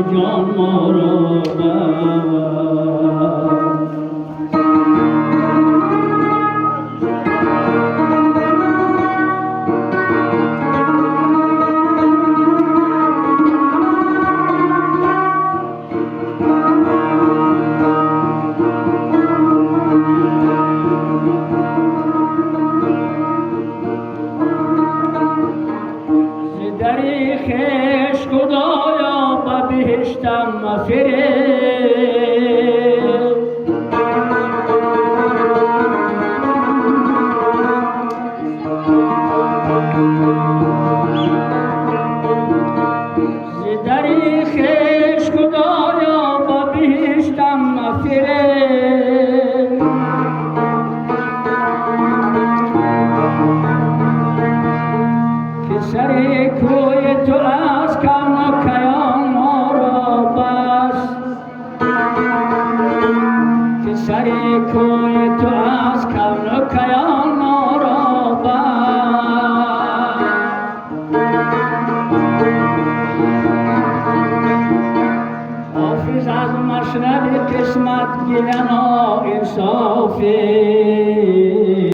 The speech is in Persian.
جان ما را دری خش خدایا به بهشتم مفرست ز دری خش خدایا به بهشتم مفرست که سر کوی تو از کون و کیان ما را بست که سر کوی تو از کون و کیان ما را بست حافظ از مشرب قسمت گلنا انصافی